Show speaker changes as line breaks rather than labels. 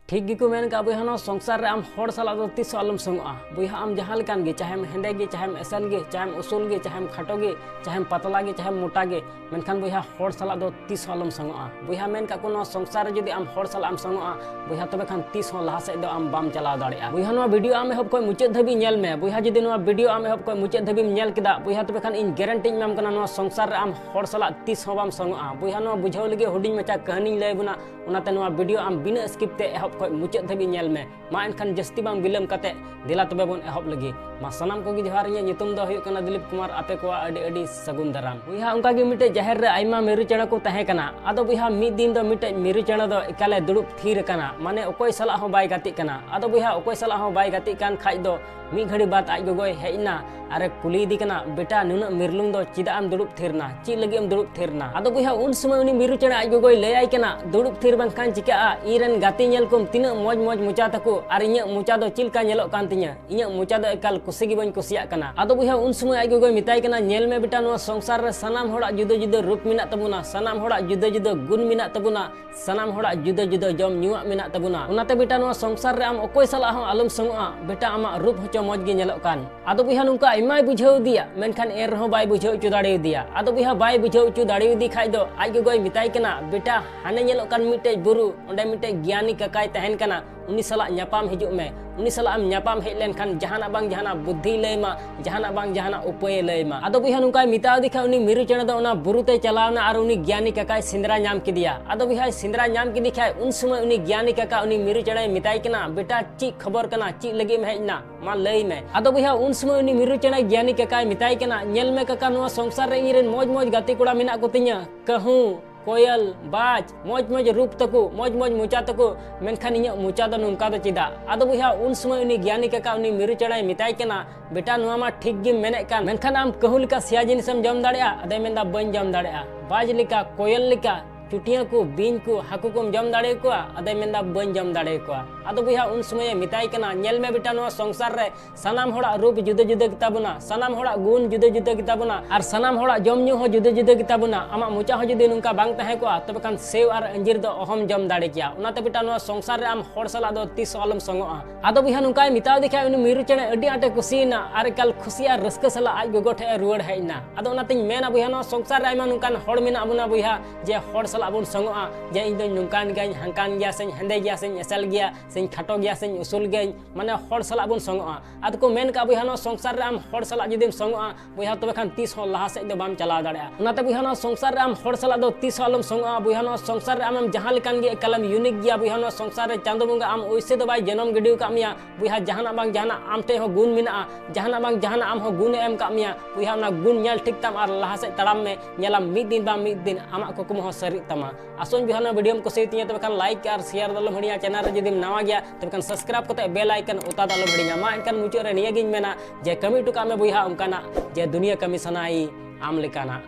ठीक गिको मेन का बुहा नो संसार रे आम हर साला दो तीस आलम संगआ बुहा आम जहां लेकान गे चाहे हेंदे गे चाहे एसन गे चाहे उसूल गे चाहे खाटो गे चाहे पतला गे चाहे मोटा गे मेनखान बुहा हर साला दो तीस आलम संगआ बुहा मेन का कोनो संसार रे जदि आम हर साला आम संगआ बुहा तबे खान तीस हो लहा से दो आम बाम चलाव दाड़ेया बुहा नो वीडियो आम एहब कोई मुचाद धबी नेल मे बुहा जदि नो वीडियो आम एहब कोई मुचाद धबी नेल केदा बुहा तबे खान इन गारंटी नाम कना नो संसार रे आम हर साला तीस हो बाम संगआ बुहा नो बुझाव लगे हुडिंग मचा कहानी लय बुना उनाते नो वीडियो आम बिना स्किप ते एहब कोई मुचाद धबी में मा एनखान जस्ती बांग बिलम कते दिला तबे बन एहब लगी मा सनाम को जोहार इᱧ ᱧᱩᱛᱩᱢ ᱫᱚ ᱦᱩᱭᱩᱜ ᱠᱟᱱᱟ दिलीप कुमार आपे को अडी सगुन दाराम बुहा उनका गे मिटे जहर रे आइमा मेरु चेड़ा को तहे कना आदो बुहा मिद दिन दो मिटे मेरु चेड़ा दो एकाले दुड़ुब थीर कना माने ओकोय सला हो बाय गाति कना आदो बुहा ओकोय सला हो बाय गाति कान खाइ दो मी घड़ी बात आज गोगोय हेइना अरे कुली दी कना बेटा नुना मिरलुंग दो चिदा आम दुड़ुब थीरना ची लगी आम दुड़ुब थीरना आदो बुहा उन समय उनी मेरु चेड़ा आज गोगोय लय कना दुड़ुब थीर बांखान चिका इरन गाति नेल कोम तिना मौज मौज मुचा तको और इᱧ मुचा दो चिलका नेलो कान तिᱧa इᱧ मुचा दो एकाल कुसी गी बन कुसिया कना आदो बुहा उन समय आज गोगोय मिताय कना नेल में बेटा नो संसार रे सनाम होड़ा जुदा जुदा रूप मिना तबुना सनाम होड़ा जुदा जुदा गुण मिना तबुना सनाम होड़ा जुदा जुदा जम न्युआ मिना तबुना उनाते बेटा नो संसार रे आम ओकोय सला हो आलम संगआ बेटा आमा रूप होचो मौज गे नेलो कान आदो बुहा नुका आइमाय बुझाव दिया मेनखान एर रहो बाय बुझाव उचु दाड़े दिया आदो बुहा बाय बुझाव उचु दाड़े दी खाइ दो आज गोगोय मिताय कना बेटा हाने नेलो कान मिटे बुरु ओंडे मिटे ज्ञानी ककाय तहन कना उनी सला न्यापाम हिजुग में उनी सला आम न्यापाम हेज लेनखान जहाना बांग जहाना बुद्धि लयमा जहाना बांग जहाना उपाय लयमा आदो बुहा नुका मिताव दिखा उनी मिरु चेड़ा दो ओना बुरुते चलावना और उनी ज्ञानी ककाय सिंदरा नाम किदिया आदो बुहा सिंदरा नाम किदि खाय उन समय उनी ज्ञानी कका उनी मिरु चेड़ा मिताय कना बेटा ची खबर कना ची लगे में हेजना मा लय में आदो बुहा उन समय उनी मिरु चेड़ा ज्ञानी ककाय मिताय कना नेल में कका नुआ संसार रे इरेन मौज मौज गाती कोड़ा मिना को तिña कहूं कोयल बाज मौज मौज रूप तको मौज मौज मुचा तको मेनखान इᱧ मुचा दो नुंका दो चिदा आदो बुहा उन समय उनी ज्ञानी कका उनी मिरु चेड़ा मिताय कना बेटा नुआ मा ठीक गे मेने कान मेनखान आम कहूं लिका सिया जिनिसम जम दाड़ेया अदे मेंदा बन जम दाड़ेया बाज लिका कोयल लिका चुटिया को बीन को हाकू को जम दाड़े को अदे मेंदा बन जम दाड़े को आदो बुहा उन समय मिताय कना नेल में बेटा नो संसार रे सनाम होड़ा रूप जुदा जुदा किताबुना सनाम होड़ा गुण जुदा जुदा किताबुना और सनाम होड़ा जम न्यू हो जुदा जुदा किताबुना आमा मुचा हो जुदी नुंका बांग तहे को तबे कान सेव और अंजीर दो अहम जम दाड़े किया उनाते बेटा नो संसार रे आम हर साला दो 30 आलम संगआ आदो बुहा नुंका मिताव दिखा उनी मिरु चेड़ा अडी आटे खुशीना और कल खुशिया रस्का सला आज गोगो ठे रुवाड़ हेना आदो उनाते मेना बुहा नो संसार रे आमा नुंकान हड़ मिना बुना बुहा जे हड़ सला बुन संगआ जे इन दो नुंकान गई हंकान गया सें हेंदे गया सें एसल गया सें खाटो गया सें उसूल गई माने हड़ सला बुन संगआ आद को मेन का बुहा नो संसार रे आम हड़ सला जदिम संगआ बुहा तबे खान 30 हो लहा से दो बाम चलाव दाड़ेया उनाते बुहा नो संसार रे आम हड़ सला दो 30 आलम संगआ बुहा नो संसार रे आम जहां लेकान गे कलम यूनिक गया बुहा नो संसार रे चांदो बंगा आम ओइसे दो बाय जन्म गिडिव का मिया बुहा जहाना बांग जहाना आम ते हो गुण मिना जहाना बांग जहाना आम हो गुण एम का मिया बुहा ना गुण नेल ठीक तम और लहा से तड़ाम में नेला मिद दिन बा मिद दिन आमा कुकुम हो सरी तमा आसोन बुहा नो वीडियो को सेतिया तबे खान लाइक और शेयर दलम हड़िया चैनल रे जदिम नवा गया तबे खान सब्सक्राइब कते बेल आइकन उता दलम हड़िया मा एनकान मुचाद रे निया गिन मेना जे कमी टुका में बुहा उनकाना जे दुनिया कमी सनाई आम लेकाना।